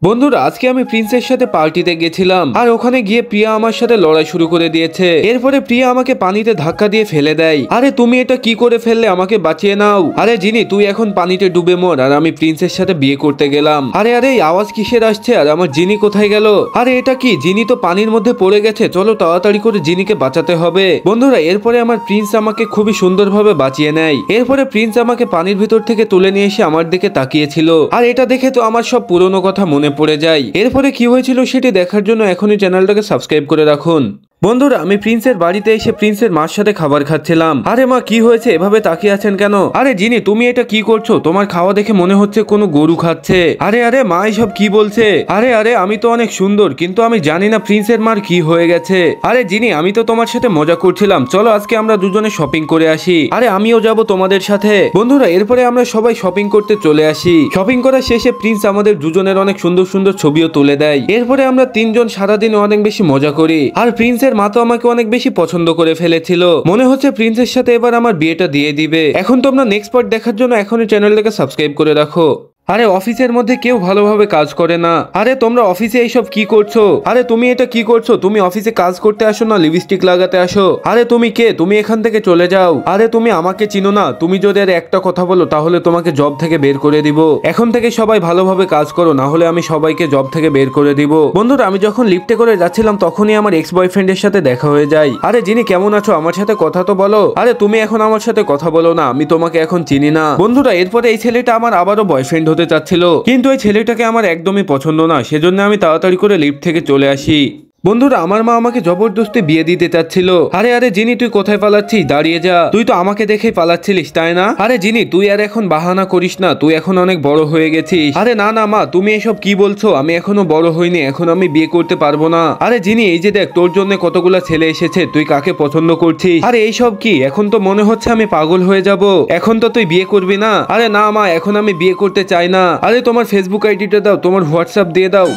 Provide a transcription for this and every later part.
বন্ধুরা আজকে আমি প্রিন্সের সাথে পার্টিতে গেছিলাম আর ওখানে গিয়ে প্রিয়া আমার সাথে লড়াই শুরু করে দিয়েছে। এরপরে প্রিয়া আমাকে পানিতে ধাক্কা দিয়ে ফেলে দেয়। আরে তুমি এটা কি করে ফেললে, আমাকে বাঁচিয়ে নাও। আরে জিনি তুই এখন পানিতে ডুবে মর। আর আমি প্রিন্সের সাথে বিয়ে করতে গেলাম। আরে আরে আওয়াজ কিসের আসছে? আর আমার জিনি কোথায় গেল? আরে এটা কি, জিনি তো পানির মধ্যে পড়ে গেছে। চলো তাড়াতাড়ি করে জিনিকে বাঁচাতে হবে। বন্ধুরা এরপরে আমার প্রিন্স আমাকে খুবই সুন্দরভাবে বাঁচিয়ে নেয়। এরপরে প্রিন্স আমাকে পানির ভিতর থেকে তুলে নিয়ে এসে আমার দিকে তাকিয়েছিল। আর এটা দেখে তো আমার সব পুরনো কথা মনে পড়ে যায়। এরপরে কি হয়েছিল সেটি দেখার জন্য এখনই চ্যানেলটাকে সাবস্ক্রাইব করে রাখুন। বন্ধুরা আমি প্রিন্সের বাড়িতে এসে প্রিন্সের মার সাথে খাবার খাচ্ছিলাম। আরে মা কি হয়েছে, এভাবে তাকিয়ে আছেন কেন? আরে জিনি তুমি এটা কি করছো? তোমার খাওয়া দেখে মনে হচ্ছে কোনো গরু খাচ্ছে। আরে আরে মা এসব কি বলছে? আরে আরে আমি তো অনেক সুন্দর, কিন্তু আমি জানি না প্রিন্সের মার কি হয়ে গেছে। আরে জিনি আমি তো তোমার সাথে মজা করছিলাম, চলো আজকে আমরা দুজনে শপিং করে আসি। আরে আমিও যাব তোমাদের সাথে। বন্ধুরা এরপরে আমরা সবাই শপিং করতে চলে আসি। শপিং করার শেষে প্রিন্স আমাদের দুজনের অনেক সুন্দর সুন্দর ছবিও তুলে দেয়। এরপরে আমরা তিনজন সারাদিন অনেক বেশি মজা করি। আর প্রিন্সের মা তো আমাকে অনেক বেশি পছন্দ করে ফেলেছিল। মনে হচ্ছে প্রিন্সের সাথে এবার আমার বিয়েটা দিয়ে দিবে। এখন তোমরা নেক্সট পার্ট দেখার জন্য এখনই চ্যানেলটাকে সাবস্ক্রাইব করে রাখো। আরে অফিসের মধ্যে কেউ ভালোভাবে কাজ করে না। আরে তোমরা অফিসে এইসব কি করছো? আরে তুমি এটা কি করছো? তুমি অফিসে কাজ করতে আসো না লিপস্টিক লাগাতে আসো? আরে তুমি কে? তুমি এখান থেকে চলে যাও। আরে তুমি আমাকে চিনো না? তুমি যদি আর একটা কথা বলো তাহলে তোমাকে জব থেকে বের করে দিব। এখন থেকে সবাই ভালোভাবে কাজ করো, না হলে আমি সবাইকে জব থেকে বের করে দিব। বন্ধুরা আমি যখন লিফটে করে যাচ্ছিলাম তখনই আমার এক্স বয়ফ্রেন্ডের সাথে দেখা হয়ে যায়। আরে জিনি কেমন আছো? আমার সাথে কথা তো বলো। আরে তুমি এখন আমার সাথে কথা বলো না, আমি তোমাকে এখন চিনি না। বন্ধুরা এরপরে এই ছেলেটা আমার আবারও বয়ফ্রেন্ড হতে চাচ্ছিল, কিন্তু এই ছেলেটাকে আমার একদমই পছন্দ না। সেজন্য আমি তাড়াতাড়ি করে লিফট থেকে চলে আসি। বন্ধুরা আমার মা আমাকে জবরদস্তি বিয়ে দিতে চাচ্ছিল। আরে আরে জিনি তুই কোথায় পালাচ্ছিস? দাঁড়িয়ে যা, তুই তো আমাকে দেখেই পালাচ্ছিলিস তাই না? আরে জিনি তুই আর এখন বাহানা করিস না, তুই এখন অনেক বড় হয়ে গেছিস। আরে না না মা, তুমি এসব কি বলছো? আমি এখনো বড় হইনি, এখন আমি বিয়ে করতে পারবো না। আরে জিনি এই যে দেখ তোর জন্য কতগুলা ছেলে এসেছে, তুই কাকে পছন্দ করছিস? আরে এইসব কি? এখন তো মনে হচ্ছে আমি পাগল হয়ে যাব। এখন তো তুই বিয়ে করবি না? আরে না মা, এখন আমি বিয়ে করতে চাই না। আরে তোমার ফেসবুক আইডিটা দাও, তোমার হোয়াটসঅ্যাপ দিয়ে দাও।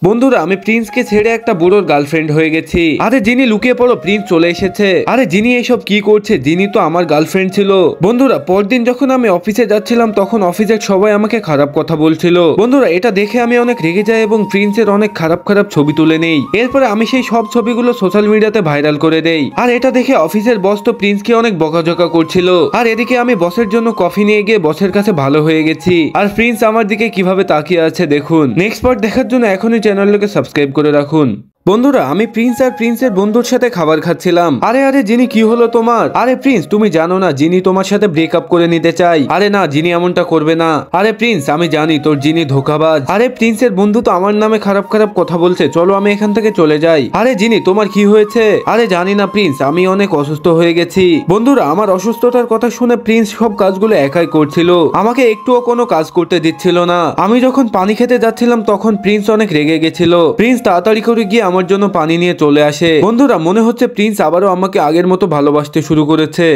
বন্ধুরা আমি প্রিন্সকে ছেড়ে একটা বুড়োর গার্লফ্রেন্ড হয়ে গেছি। আরে জিনি লুকিয়ে পড়ো, প্রিন্স চলে এসেছে। আরে জিনি এইসব কি করছে? জিনি তো আমার গার্লফ্রেন্ড ছিল। বন্ধুরা পরদিন যখন আমি অফিসে যাচ্ছিলাম তখন অফিসের সবাই আমাকে খারাপ কথা বলছিল। বন্ধুরা এটা দেখে আমি অনেক রেগে যাই এবং প্রিন্সের অনেক খারাপ খারাপ ছবি তুলে নেই। এরপরে আমি সেই সব ছবিগুলো সোশ্যাল মিডিয়াতে ভাইরাল করে দেই। আর এটা দেখে অফিসের বস তো প্রিন্সকে অনেক বকাঝকা করছিল। আর এদিকে আমি বসের জন্য কফি নিয়ে গিয়ে বসের কাছে ভালো হয়ে গেছি। আর প্রিন্স আমার দিকে কিভাবে তাকিয়ে আছে দেখুন। নেক্সট পার্ট দেখার জন্য এখনই চ্যানেলটাকে সাবস্ক্রাইব করে রাখুন। বন্ধুরা আমি প্রিন্স আর প্রিন্সের বন্ধুর সাথে খাবার খাচ্ছিলাম। আরে আরে জিনি কি হলো তোমার? আরে প্রিন্স তুমি জানো না জিনি তোমার সাথে ব্রেকআপ করে নিতে চাই। আরে না জিনি এমনটা করবে না। আরে প্রিন্স আমি জানি তোর জিনি ধোঁকাবাজ। আরে প্রিন্সের বন্ধু তো আমার নামে খারাপ খারাপ কথা বলছে, চলো আমি এখান থেকে চলে যাই। আরে জিনি তোমার কি হয়েছে? আরে জানি না প্রিন্স, আমি অনেক অসুস্থ হয়ে গেছি। বন্ধুরা আমার অসুস্থতার কথা শুনে প্রিন্স সব কাজগুলো একাই করছিল, আমাকে একটুও কোনো কাজ করতে দিচ্ছিল না। আমি যখন পানি খেতে যাচ্ছিলাম তখন প্রিন্স অনেক রেগে গেছিল। প্রিন্স তাড়াতাড়ি করে গিয়ে আমার জন্য পানি নিয়ে চলে আসে। বন্ধুরা মনে হচ্ছে প্রিন্স আবারও আমাকে আগের মতো ভালোবাসতে শুরু করেছে।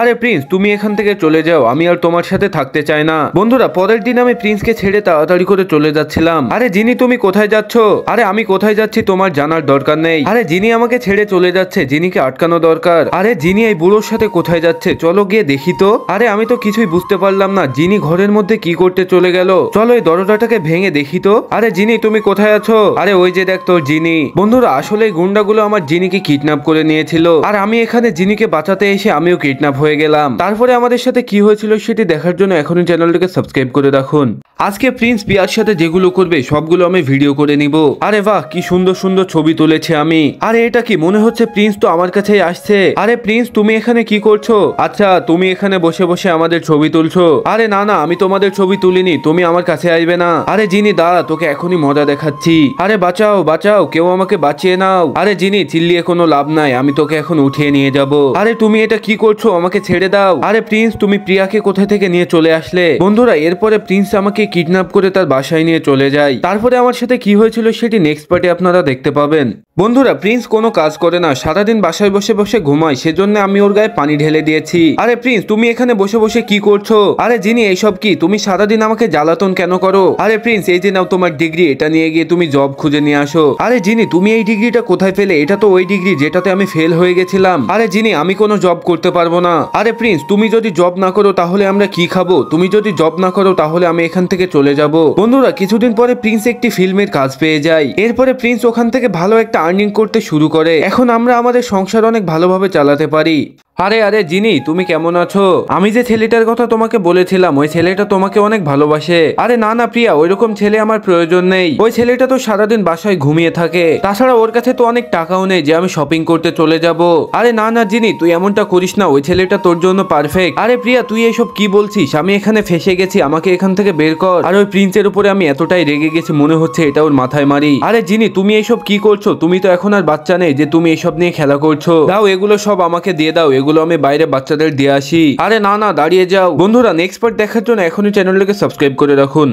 আরে প্রিন্স তুমি এখান থেকে চলে যাও, আমি আর তোমার সাথে থাকতে চাই না। বন্ধুরা পরের দিন আমি প্রিন্সকে ছেড়ে তাড়াতাড়ি করে চলে যাচ্ছিলাম। আরে জিনি তুমি কোথায় যাচ্ছ? আরে আমি কোথায় যাচ্ছি তোমার জানার দরকার নেই। আরে জিনি আমাকে ছেড়ে চলে যাচ্ছে, জিনিকে আটকানো দরকার। আরে জিনি এই বুড়োর সাথে কোথায় যাচ্ছে, চলো গিয়ে দেখি তো। আরে আমি তো কিছুই বুঝতে পারলাম না, জিনি ঘরের মধ্যে কি করতে চলে গেল। চলো এই দরজাটাকে ভেঙে দেখি তো। আরে জিনি তুমি কোথায় আছো? আরে ওই যে দেখ তোর জিনি। বন্ধুরা আসলে এই গুন্ডাগুলো আমার জিনিকে কিডন্যাপ করে নিয়েছিল। আর আমি এখানে জিনিকে বাঁচাতে এসে আমিও কিডন্যাপ হয়ে গেলাম। তারপরে আমাদের সাথে কি হয়েছিল সেটি দেখার জন্য এখনই চ্যানেলটাকে সাবস্ক্রাইব করে রাখুন। আজকে প্রিন্স পিয়ার সাথে যেগুলো করবে সবগুলো আমি ভিডিও করে নিব। আরে বাহ কি সুন্দর সুন্দর ছবি তুলেছে আমি। আরে এটা কি, মনে হচ্ছে প্রিন্স তো আমার কাছেই আসছে। আরে প্রিন্স তুমি এখানে কি করছো? আচ্ছা তুমি এখানে বসে বসে আমাদের ছবি তুলছো? আরে না না আমি তোমাদের ছবি তুলিনি, তুমি আমার কাছে আসবে না। আরে জিনি দাঁড়া, তোকে এখনই মজা দেখাচ্ছি। আরে বাঁচাও বাঁচাও, কেউ আমাকে বাঁচিয়ে নাও। আরে জিনি চিল্লিয়ে কোনো লাভ নাই, আমি তোকে এখন উঠিয়ে নিয়ে যাব। আরে তুমি এটা কি করছো? আমাকে ছেড়ে দাও। আরে প্রিন্স তুমি প্রিয়াকে কোথা থেকে নিয়ে চলে আসলে? বন্ধুরা এরপরে প্রিন্স আমাকে কিডন্যাপ করে তার বাসায় নিয়ে চলে যায়। তারপরে আমার সাথে কি হয়েছিল সেটি নেক্সট পার্টে আপনারা দেখতে পাবেন। বন্ধুরা প্রিন্স কোনো কাজ করে না, সারাদিন বাসায় বসে বসে ঘুমায়, সেজন্য আমি ওর গায়ে পানি ঢেলে দিয়েছি। আরে প্রিন্স তুমি এখানে বসে বসে কি করছো? আরে জিনি এইসব কি? তুমি সারাদিন আমাকে জ্বালাতন কেন করো? আরে প্রিন্স এই যে নাও তোমার ডিগ্রি, এটা নিয়ে গিয়ে তুমি জব খুঁজে নিয়ে আসো। আরে জিনি তুমি এই ডিগ্রিটা কোথায় পেলে? এটা তো ওই ডিগ্রি যেটাতে আমি ফেল হয়ে গেছিলাম। আরে জিনি আমি কোনো জব করতে পারবো না। আরে প্রিন্স, তুমি যদি জব না করো তাহলে আমরা কি খাবো? তুমি যদি জব না করো তাহলে আমি এখান থেকে চলে যাব। বন্ধুরা, কিছুদিন পরে প্রিন্স একটি ফিল্মের কাজ পেয়ে যায়। এরপরে প্রিন্স ওখান থেকে ভালো একটা আর্নিং করতে শুরু করে। এখন আমরা আমাদের সংসার অনেক ভালোভাবে চালাতে পারি। আরে আরে জিনি, তুমি কেমন আছো? আমি যে ছেলেটার কথা তোমাকে বলেছিলাম, ওই ছেলেটা তোমাকে অনেক ভালোবাসে। আরে না না প্রিয়া, ওইরকম ছেলে আমার প্রয়োজন নেই। ওই ছেলেটা তো সারাদিন বাসায় ঘুমিয়ে থাকে, তাছাড়া ওর কাছে তো অনেক টাকাও নেই যে আমি শপিং করতে চলে যাব। আরে না না জিনি, তুই এমনটা করিস না, ওই ছেলেটা তোর জন্য পারফেক্ট। আরে প্রিয়া, তুই এসব কি বলছিস? আমি এখানে ফেসে গেছি, আমাকে এখান থেকে বের কর। আর ওই প্রিন্সের উপরে আমি এতটাই রেগে গেছি, মনে হচ্ছে এটা ওর মাথায় মারি। আরে জিনি, তুমি এসব কি করছো? তুমি তো এখন আর বাচ্চা নেই যে তুমি এসব নিয়ে খেলা করছো। দাও, এগুলো সব আমাকে দিয়ে দাও, এগুলো আমি বাইরে বাচ্চাদের দিয়ে আসি। আরে না না, দাঁড়িয়ে যাও। বন্ধুরা, নেক্সট পার্ট দেখার জন্য এখনই চ্যানেলটাকে সাবস্ক্রাইব করে রাখুন।